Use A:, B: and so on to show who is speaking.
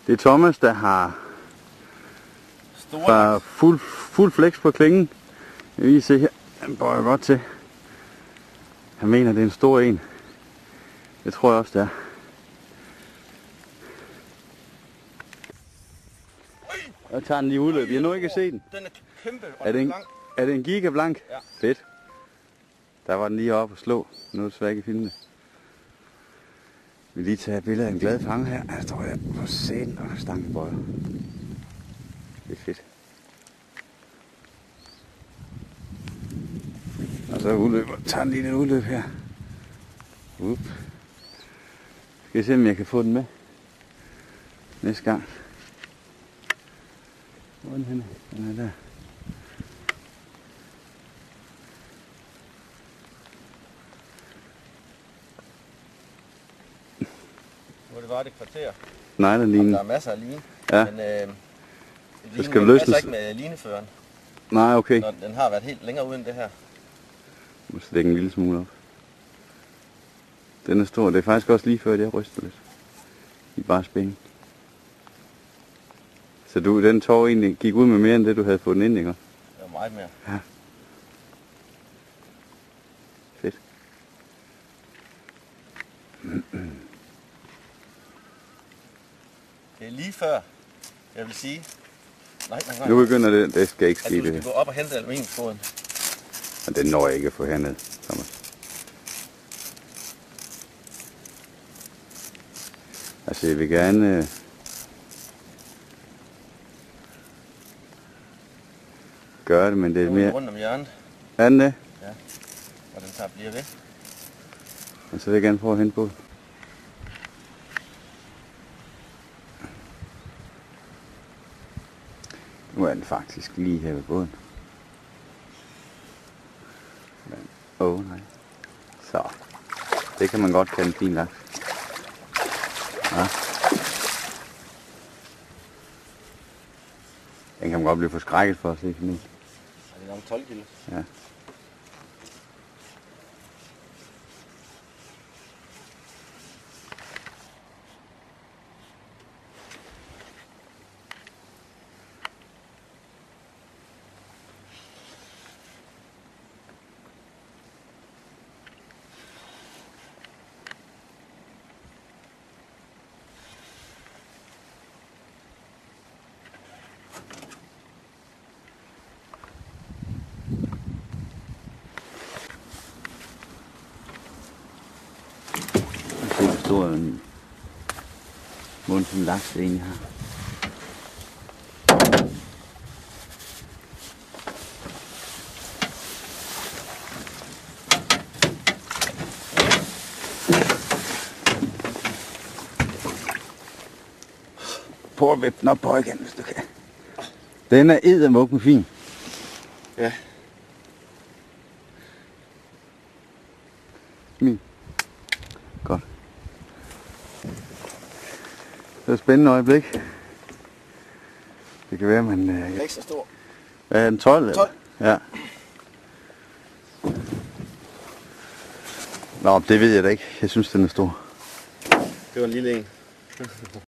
A: Det er Thomas, der har fuld flex på klingen. Jeg vil lige se her. Han bøjer godt til. Han mener, det er en stor en. Det tror jeg også, det er. Jeg tager den lige udløb. Jeg har nu ikke set den.
B: Den er kæmpe og
A: er det en gigablank?
B: Ja.
A: Fedt. Der var den lige oppe og slå. Nu er det svært at finde det. Vi lige tage et billede af en glad fanger her. Der står jeg på sæden og stangenbøjer. Det er fedt. Og så udløber. Tager den lige en udløb her. Up. Skal jeg se, om jeg kan få den med næste gang. Hvor er den henne? Den er der.
B: Hvor det var det kvarter.
A: Nej, den ligner.
B: Der er masser af line.
A: Ja.
B: Men
A: det skal løsnes.
B: passer ikke med lineføreren.
A: Nej, okay.
B: Når den har været helt længere uden det her.
A: Nu skal dække en lille smule op. Den er stor. Det er faktisk også lige før, jeg ryster lidt. I bare spænding. Så den tår egentlig gik ud med mere end det, du havde fået den ind, ikke?
B: Det var meget mere.
A: Ja. Fedt.
B: Det er lige før, jeg vil sige. Nej.
A: Nu begynder det skal ikke ske
B: du
A: det
B: skal
A: her.
B: gå op og hente aluminiumsfoden.
A: Men den når jeg ikke at få herned, Thomas. Altså, jeg vil gerne gøre det, men det er mere...
B: rundt om hjørnet.
A: Er den det?
B: Ja. Og den bliver ved.
A: Og så vil jeg gerne prøve at hente på. Nu er den faktisk lige her ved båden. Men, nej. Så. Det kan man godt kalde en fin laks. Ja. Den kan man godt blive forskrækket for at se sådan en.
B: Er det nok 12 kilo?
A: Ja. Se hvor stor en mund som laks det egentlig har. Prøv at vippe den op på igen, hvis du kan. Den er eddermukken fin.
B: Ja.
A: Min. Godt. Det er et spændende øjeblik. Det kan være, man...
B: Den er ikke så stor.
A: Hvad er den, 12?
B: 12.
A: Ja. Nå, det ved jeg da ikke. Jeg synes, den er stor.
B: Det var en lille en.